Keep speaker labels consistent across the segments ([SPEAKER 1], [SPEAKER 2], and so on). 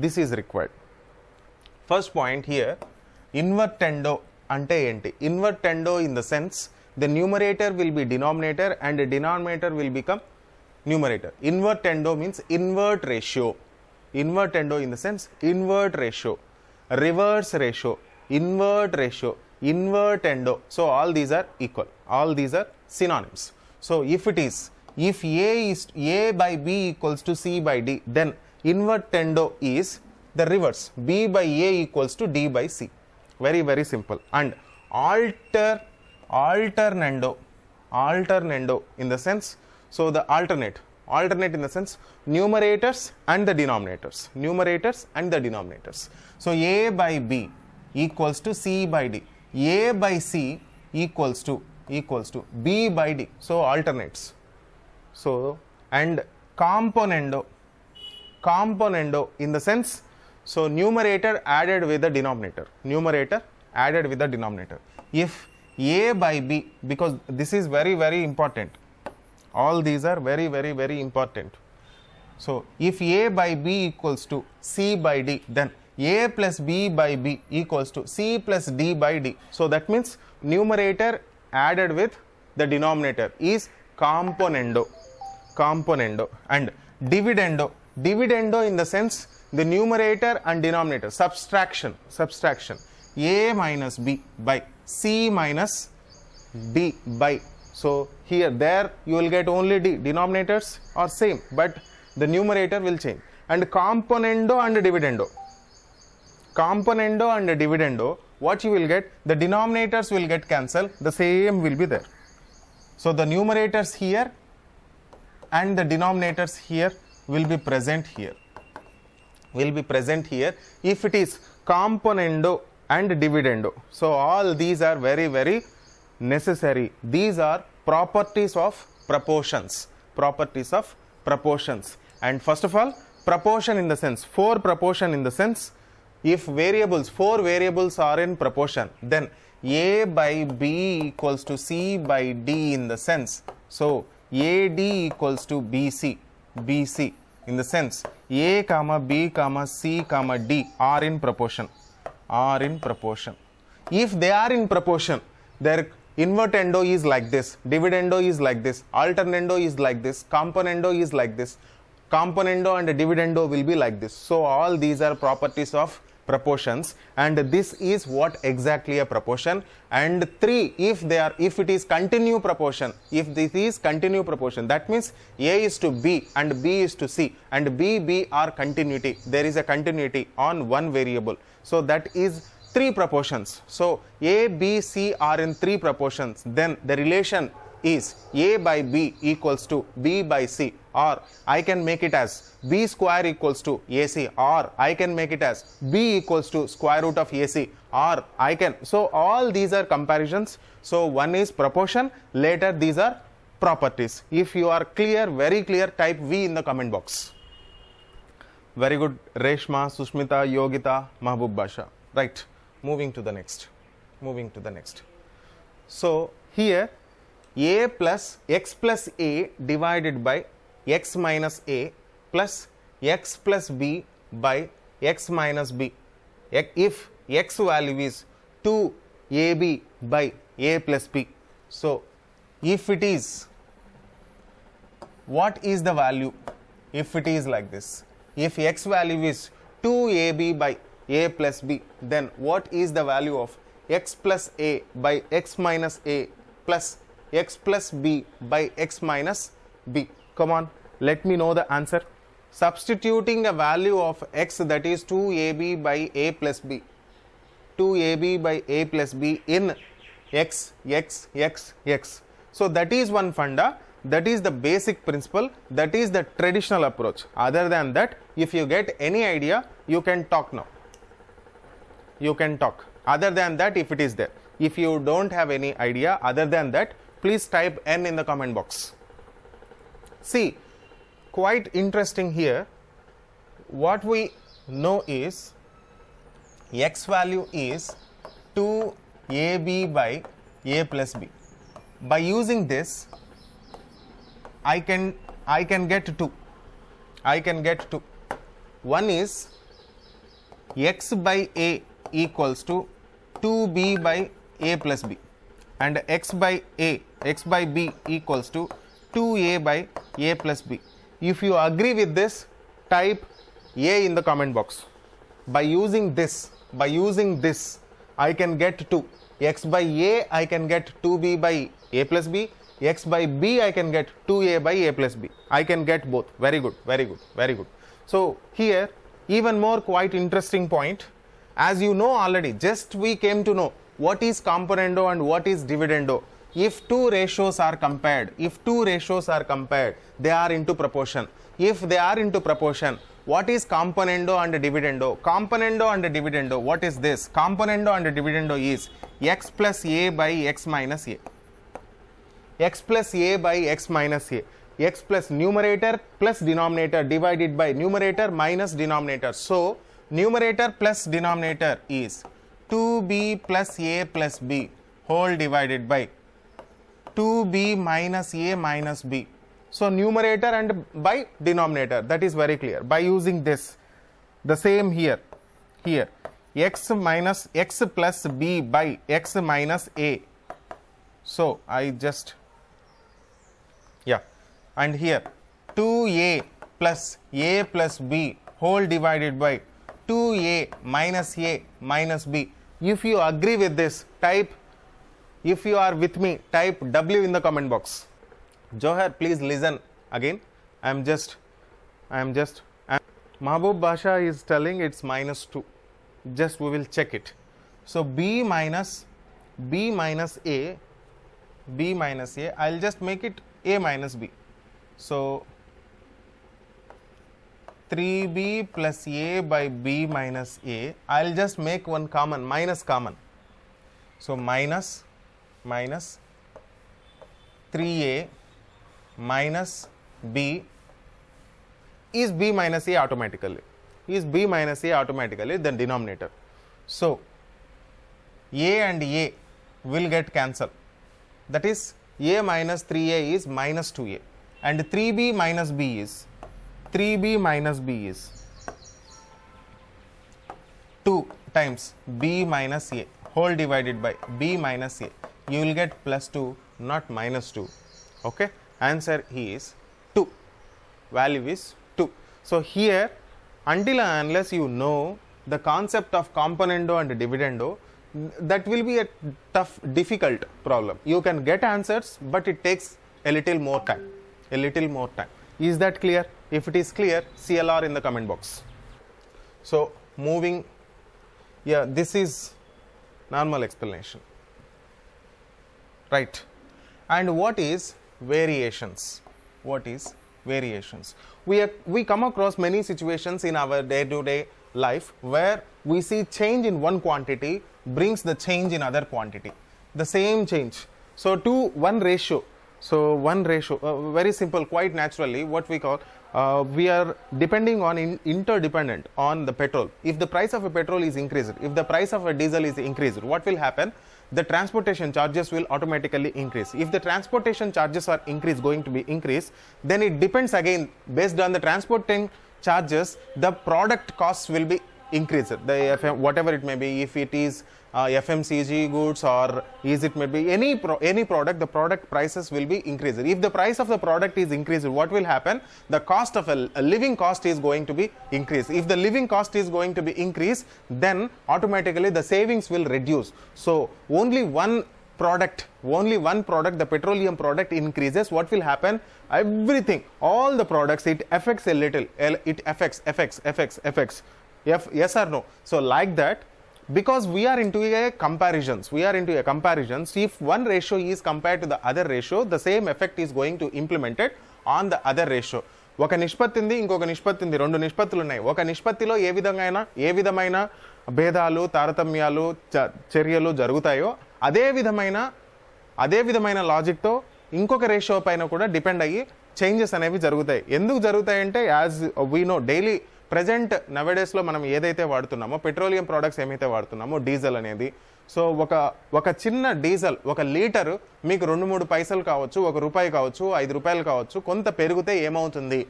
[SPEAKER 1] this is required. First point here, invertendo ante enti? Invertendo in the sense the numerator will be denominator and the denominator will become numerator. Invertendo means invert ratio. Invertendo in the sense invert ratio, reverse ratio, invert ratio, invertendo. So all these are equal. All these are synonyms. So if A by B equals to C by D, then invertendo is the reverse. B by A equals to D by C. Very, very simple. And alternando in the sense, so the alternate in the sense numerators and the denominators. So A by B equals to C by D. A by C equals to B by D. So alternates. So and componendo in the sense, so numerator added with the denominator. If A by B, because this is very, very important. All these are very, very, very important. So if A by B equals to C by D, then A plus B by B equals to C plus D by D. So that means numerator added with the denominator is componendo. And dividendo in the sense the numerator and denominator, subtraction. A minus B by C minus D by. So here there you will get only D. Denominators are same, but the numerator will change. And componendo and dividendo, what you will get, the denominators will get cancelled, the same will be there. So the numerators here and the denominators here will be present here. If it is componendo and dividendo. So all these are very, very necessary. These are properties of proportions. And first of all, proportion in the sense, proportion in the sense, if four variables are in proportion, then A by B equals to C by D in the sense. So AD equals to BC in the sense A comma B comma C comma D are in proportion. If they are in proportion, their invertendo is like this, dividendo is like this, alternando is like this, componendo is like this, componendo and dividendo will be like this. So all these are properties of proportions, and this is what exactly a proportion. And 3, if it is continue proportion, that means A is to B and B is to C, and B are continuity. There is a continuity on one variable. So that is 3 proportions. So A, B, C are in 3 proportions. Then the relation is A by B equals to B by C, or I can make it as B square equals to AC, or I can make it as B equals to square root of AC, or I can. So all these are comparisons. So one is proportion, later these are properties. If you are clear, very clear, type V in the comment box. Very good, Reshma, Sushmita, Yogita, Mahbub Basha. Right, moving to the next. So here A plus X plus A divided by X minus A plus X plus B by X minus B. If X value is 2AB by A plus B. So if it is, what is the value if it is like this? If X value is 2AB by A plus B, then what is the value of X plus A by X minus A plus X plus B by X minus B? Come on, let me know the answer. Substituting a value of X, that is 2AB by A plus B, 2AB by A plus B in X. So that is one funda, that is the basic principle, that is the traditional approach. Other than that, if you get any idea, you can talk now. Other than that, if it is there. If you don't have any idea other than that, please type N in the comment box. See, quite interesting here. What we know is X value is 2AB by A plus B. By using this, I can get 2. One is x by a equals to 2b by a plus b, and x by b equals to 2a by a plus b. If you agree with this, type a in the comment box. By using this, I can get 2. X by a, I can get 2b by a plus b. X by b, I can get 2a by a plus b. I can get both. Very good, very good, very good. So here, even more quite interesting point. As you know already, just we came to know what is componendo and what is dividendo. If two ratios are compared, they are into proportion. If they are into proportion, what is componendo and dividendo? Componendo and dividendo, what is this? Componendo and dividendo is x plus a by x minus a. X plus a by x minus a. X plus numerator plus denominator divided by numerator minus denominator. So, numerator plus denominator is 2b plus a plus b whole divided by 2b minus a minus b. So, numerator and by denominator, that is very clear. By using this, the same here, x minus x plus b by x minus a. So, I just, and here 2a plus b whole divided by 2a minus b. If you agree with this, type, if you are with me, type W in the comment box. Johar, please listen again. Mahbub Basha is telling it's minus 2. Just we will check it. So b minus a, I'll just make it a minus b. So 3b plus a by b minus a, I'll just make one common, minus common. So minus 3a minus b is b minus a automatically, then denominator. So a and a will get cancelled, that is a minus 3a is minus 2a, and 3b minus b is 2 times b minus a whole divided by b minus a. You will get plus 2, not minus 2. Okay, answer is 2. Value is 2. So here, until and unless you know the concept of componendo and dividendo, that will be a tough, difficult problem. You can get answers, but it takes a little more time. Is that clear? If it is clear, CLR in the comment box. So moving, this is normal explanation, right? And what is variations? We come across many situations in our day-to-day life where we see change in one quantity brings the change in other quantity, the same change. So to one ratio. So one ratio, very simple, quite naturally, what we call, we are depending on interdependent on the petrol. If the price of a petrol is increased, if the price of a diesel is increased, what will happen? The transportation charges will automatically increase. If the transportation charges are going to be increased, then it depends again, based on the transporting charges, the product costs will be increased. The whatever it may be, if it is FMCG goods or is it may be any product, the product prices will be increased. If the price of the product is increased, what will happen? The cost of a living cost is going to be increased. If the living cost is going to be increased, then automatically the savings will reduce. So only one product, the petroleum product increases, what will happen? Everything, all the products, it affects a little, it affects. Yes or no? So like that, because we are into a comparisons, if one ratio is compared to the other ratio, the same effect is going to implemented on the other ratio. ఒక నిష్పత్తి ఉంది, ఇంకొక నిష్పత్తి ఉంది, రెండు నిష్పత్తులు ఉన్నాయి. ఒక నిష్పత్తిలో ఏ విధమైన భేదాలు, తారతమ్యాలు, చర్యలు జరుగుతాయో అదే విధమైన లాజిక్తో ఇంకొక రేషియో పైన కూడా డిపెండ్ అయ్యి చేంజెస్ అనేవి జరుగుతాయి. ఎందుకు జరుగుతాయంటే, as we know, daily present నవేడేస్లో మనం ఏదైతే వాడుతున్నామో, పెట్రోలియం ప్రోడక్ట్స్ ఏమైతే వాడుతున్నామో, డీజిల్ అనేది, సో ఒక చిన్న డీజిల్, ఒక లీటరు మీకు 2-3 పైసలు కావచ్చు, 1 రూపాయి కావచ్చు, 5 రూపాయలు కావచ్చు, కొంత పెరిగితే ఏమవుతుంది?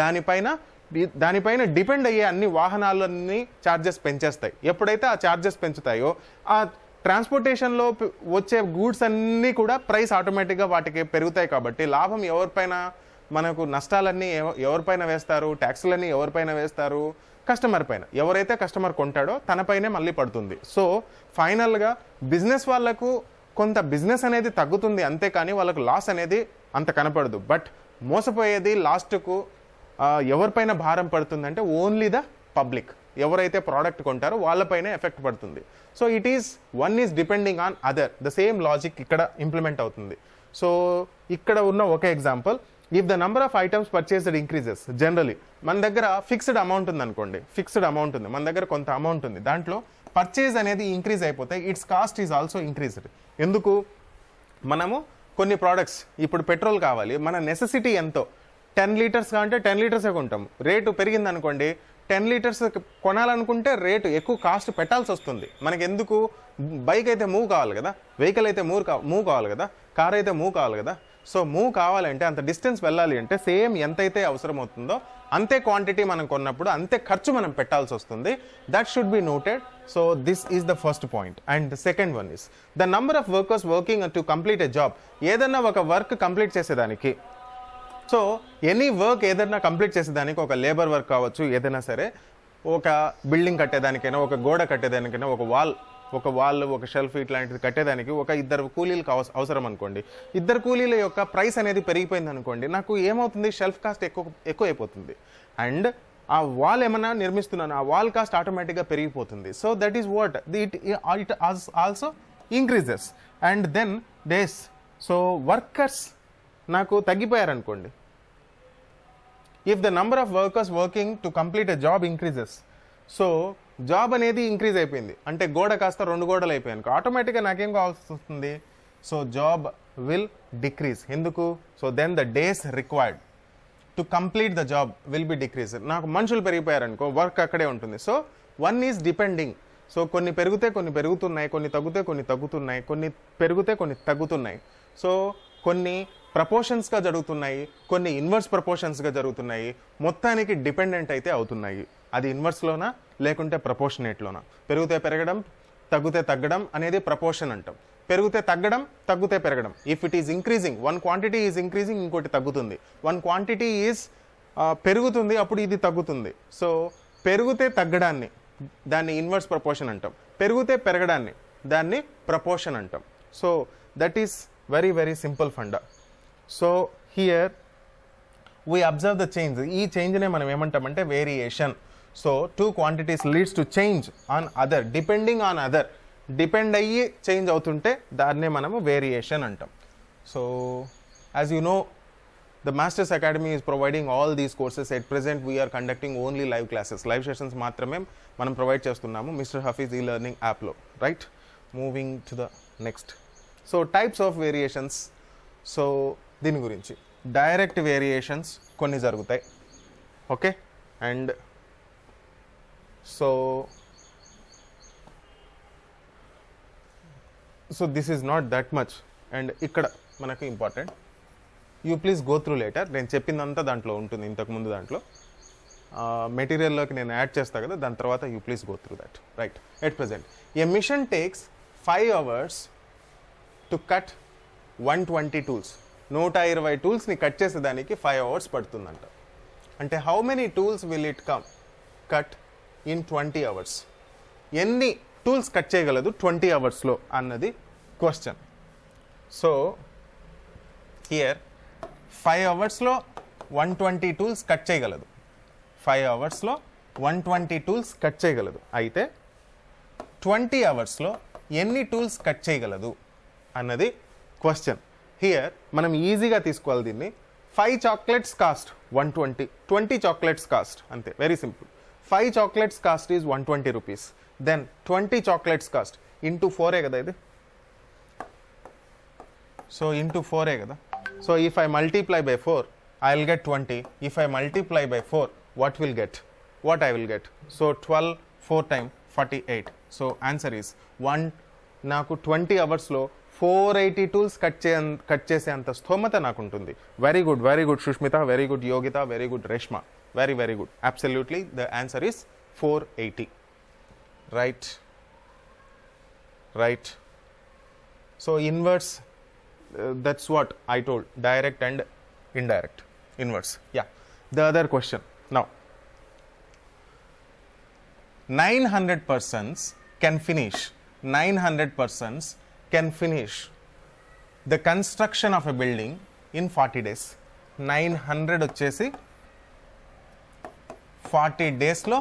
[SPEAKER 1] దానిపైన దానిపైన డిపెండ్ అయ్యే అన్ని వాహనాలన్నీ ఛార్జెస్ పెంచేస్తాయి. ఎప్పుడైతే ఆ ఛార్జెస్ పెంచుతాయో ఆ ట్రాన్స్పోర్టేషన్లో వచ్చే గూడ్స్ అన్నీ కూడా ప్రైస్ ఆటోమేటిక్గా వాటికి పెరుగుతాయి. కాబట్టి లాభం ఎవరిపైన, మనకు నష్టాలన్నీ ఎవరిపైన వేస్తారు, ట్యాక్సులన్నీ ఎవరిపైన వేస్తారు, కస్టమర్ పైన. ఎవరైతే కస్టమర్ కొంటాడో తనపైనే మళ్ళీ పడుతుంది. సో ఫైనల్గా బిజినెస్ వాళ్ళకు కొంత బిజినెస్ అనేది తగ్గుతుంది, అంతేకాని వాళ్ళకు లాస్ అనేది అంత కనపడదు. బట్ మోసపోయేది లాస్ట్కు ఎవరిపైన భారం పడుతుందంటే ఓన్లీ ద పబ్లిక్. ఎవరైతే ప్రోడక్ట్ కొంటారో వాళ్ళపైనే ఎఫెక్ట్ పడుతుంది. So it is one is depending on other. The same logic ఇక్కడ ఇంప్లిమెంట్ అవుతుంది. సో ఇక్కడ ఉన్న ఒక example, if the number of items purchased increases, generally మన దగ్గర ఫిక్స్డ్ అమౌంట్ ఉంది అనుకోండి, ఫిక్స్డ్ అమౌంట్ ఉంది, మన దగ్గర కొంత అమౌంట్ ఉంది, దాంట్లో పర్చేజ్ అనేది ఇంక్రీజ్ అయిపోతే it's cost is also increased. ఎందుకు? మనము కొన్ని ప్రోడక్ట్స్, ఇప్పుడు పెట్రోల్ కావాలి, మన నెసెసిటీ ఎంతో 10 లీటర్స్ కావాలంటే 10 లీటర్సే కొంటాము. రేటు పెరిగింది అనుకోండి, 10 లీటర్స్ కొనాలనుకుంటే రేటు ఎక్కువ కాస్ట్ పెట్టాల్సి వస్తుంది. మనకి ఎందుకు? బైక్ అయితే మూవ్ కావాలి కదా, వెహికల్ అయితే మూవ్ కావాలి కదా, కార్ అయితే మూవ్ కావాలి కదా. సో మూవ్ కావాలంటే, అంత డిస్టెన్స్ వెళ్ళాలి అంటే సేమ్ ఎంతైతే అవసరం అవుతుందో అంతే క్వాంటిటీ మనం కొన్నప్పుడు అంతే ఖర్చు మనం పెట్టాల్సి వస్తుంది. That should be noted. So this is the first point. And the second one is the number of workers working to complete a job. ఏదన్నా ఒక వర్క్ కంప్లీట్ చేసేదానికి, సో ఎనీ వర్క్ ఏదైనా కంప్లీట్ చేసేదానికి, ఒక లేబర్ వర్క్ కావచ్చు, ఏదైనా సరే, ఒక బిల్డింగ్ కట్టేదానికైనా, ఒక గోడ కట్టేదానికైనా, ఒక వాల్, ఒక షెల్ఫ్ ఇట్లాంటిది కట్టేదానికి ఒక 2 కూలీలకు అవసరం అనుకోండి. 2 కూలీల యొక్క ప్రైస్ అనేది పెరిగిపోయింది అనుకోండి, నాకు ఏమవుతుంది? షెల్ఫ్ కాస్ట్ ఎక్కువ అయిపోతుంది. అండ్ ఆ వాల్ ఏమైనా నిర్మిస్తున్నాను, ఆ వాల్ కాస్ట్ ఆటోమేటిక్గా పెరిగిపోతుంది. So that is what it also increases. And then days, so workers నాకు తగ్గిపోయారనుకోండి, if the number of workers working to complete a job increases, so job అనేది ఇంక్రీజ్ అయిపోయింది అంటే గోడ కాస్త 2 గోడలు అయిపోయాను, ఆటోమేటిక్గా నాకేం కావాల్సి వస్తుంది? So job will decrease. ఎందుకు? So then the days required to complete the job will be decrease. నాకు మనుషులు పెరిగిపోయారనుకో, వర్క్ అక్కడే ఉంటుంది. So one is depending. So కొన్ని పెరిగితే కొన్ని పెరుగుతున్నాయి, కొన్ని తగ్గితే కొన్ని తగ్గుతున్నాయి, కొన్ని పెరిగితే కొన్ని తగ్గుతున్నాయి. సో కొన్ని ప్రపోర్షన్స్గా జరుగుతున్నాయి, కొన్ని ఇన్వర్స్ ప్రపోర్షన్స్గా జరుగుతున్నాయి. మొత్తానికి డిపెండెంట్ అయితే అవుతున్నాయి. అది ఇన్వర్స్లోనా లేకుంటే ప్రపోర్షనేట్లోనా? పెరిగితే పెరగడం, తగ్గితే తగ్గడం అనేది ప్రపోర్షన్ అంటాం. పెరిగితే తగ్గడం, తగ్గితే పెరగడం. If it is increasing, one quantity is increasing, ఇంకోటి తగ్గుతుంది. వన్ క్వాంటిటీ ఈజ్ పెరుగుతుంది, అప్పుడు ఇది తగ్గుతుంది. సో పెరిగితే తగ్గడాన్ని దాన్ని ఇన్వర్స్ ప్రపోర్షన్ అంటాం, పెరిగితే పెరగడాన్ని దాన్ని ప్రపోర్షన్ అంటాం. So that is very very simple funda. So here we observe the change. ఈ చేంజ్నే మనం ఏమంటామంటే variation. So 2 quantities leads to change on other, depending on other, depend అయ్యి చేంజ్ అవుతుంటే దాన్నే మనము వేరియేషన్ అంటాం. So as you know, the masters academy is providing all these courses. At present we're conducting only live classes, live sessions మాత్రమే మనం provide చేస్తున్నాము mister Hafeez ఈ learning యాప్లో. Right, moving to the next. So types of variations. So దీని గురించి direct variations కొన్ని జరుగుతాయి. Okay, and so this is not that much. And ఇక్కడ మనకు important, you please go through later. నేను చెప్పిందంతా దాంట్లో ఉంటుంది, ఇంతకుముందు దాంట్లో మెటీరియల్లోకి నేను యాడ్ చేస్తాను కదా, దాని తర్వాత you please go through that. Right, at present a machine takes 5 hours to cut 120 tools. 120 టూల్స్ని కట్ చేసేదానికి 5 hours పడుతుందంట. అంటే how many tools will it cut in 20 hours? ఎన్ని టూల్స్ కట్ చేయగలదు 20 hoursలో అన్నది క్వశ్చన్. సో హియర్ 5 hoursలో 120 టూల్స్ కట్ చేయగలదు. 5 hoursలో 120 టూల్స్ కట్ చేయగలదు. అయితే 20 hoursలో ఎన్ని టూల్స్ కట్ చేయగలదు అన్నది క్వశ్చన్. హియర్ మనం ఈజీగా తీసుకోవాలి దీన్ని. 5 chocolates కాస్ట్ 120, 20 chocolates కాస్ట్, అంతే, very simple. 5 chocolates cost is 120 rupees. Then 20 chocolates cost into 4 కదా ఇది. సో ఇంటూ 4 కదా. So if I multiply by 4 I will get 20. If I multiply by 4 what I will get? So 12 4 times 48. So answer is 1. నాకు 20 hoursలో 480 tools cut చేసే అంత స్థోమత నాకు ఉంటుంది. Very good Sushmita, very good Yogita, very good Reshma. Very, very good. Absolutely, the answer is 480. Right. Right. So inverse, that's what I told, direct and indirect. Inverse. Yeah. The other question. Now, 900 persons can finish. 900 persons can finish the construction of a building in 40 days. 900 వచ్చేసి 40 days లో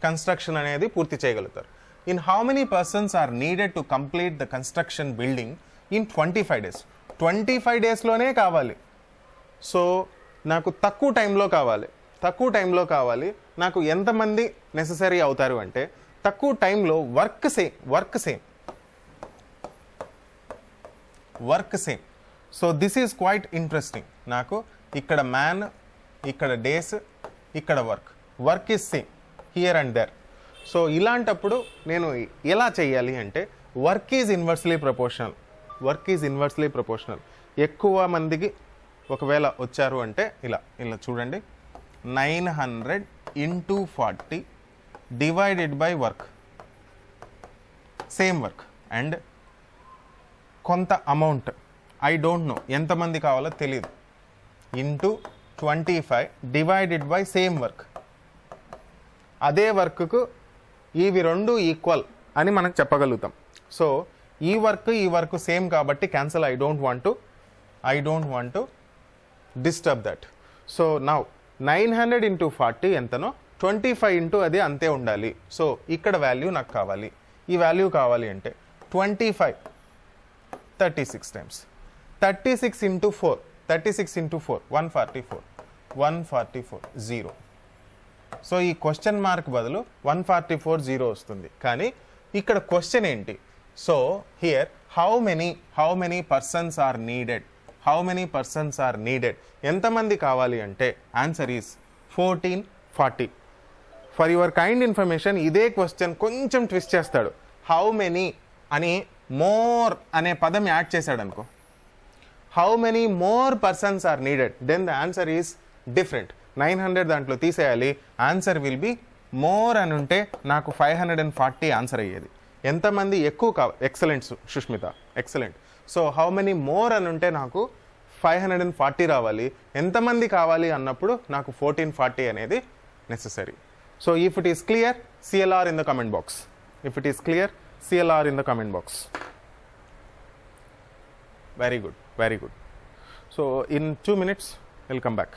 [SPEAKER 1] construction అనేది పూర్తి చేయగలుగుతారు. In how many persons are needed to complete the construction building in 25 days? 25 days లోనే కావాలి. So నాకు తక్కువ టైంలో కావాలి. తక్కువ టైంలో కావాలి. నాకు ఎంతమంది నెససరీ అవుతారు అంటే తక్కువ టైంలో work same. So this is quite interesting. నాకు ఇక్కడ మ్యాన్, ఇక్కడ డేస్, ఇక్కడ work is same here and there. So ఇలాంటప్పుడు నేను ఎలా చేయాలి అంటే వర్క్ ఈజ్ ఇన్వర్స్లీ ప్రపోర్షనల్. ఎక్కువ మందికి ఒకవేళ వచ్చారు అంటే ఇలా చూడండి, 900 into 40 divided by work, same work, and కొంత అమౌంట్ ఐ డోంట్ నో ఎంతమంది కావాలో తెలియదు, into 25 divided by same work. అదే వర్క్కు ఇవి రెండు ఈక్వల్ అని మనకు చెప్పగలుగుతాం. సో ఈ వర్క్ సేమ్ కాబట్టి cancel. I don't want to disturb that. So now 900 into 40 ఎంతనో 25 into అది అంతే ఉండాలి. సో ఇక్కడ వాల్యూ నాకు కావాలి. ఈ వాల్యూ కావాలి అంటే 25 36 times 36 into 4 144 0. సో ఈ క్వశ్చన్ మార్క్ బదులు 144 0 వస్తుంది. కానీ ఇక్కడ క్వశ్చన్ ఏంటి? So here how many persons are needed. ఎంతమంది కావాలి అంటే answer is 1440. For your kind information ఇదే క్వశ్చన్ కొంచెం ట్విస్ట్ చేస్తాడు. హౌ మెనీ అని మోర్ అనే పదం యాడ్ చేశాడు అనుకో, how many more persons are needed, then the answer is different. 900 దాంట్లో తీసేయాలి, ఆన్సర్ విల్ బి మోర్ అని ఉంటే నాకు 540 ఆన్సర్ అయ్యేది. ఎంతమంది ఎక్కువ కావాలి? Excellent Sushmita, excellent. So how many more అని ఉంటే నాకు 540 రావాలి. ఎంతమంది కావాలి అన్నప్పుడు నాకు 1440 అనేది necessary. So if it is clear, CLR in the comment box. If it is clear, CLR in the comment box. Very good. So in 2 minutes we'll come back.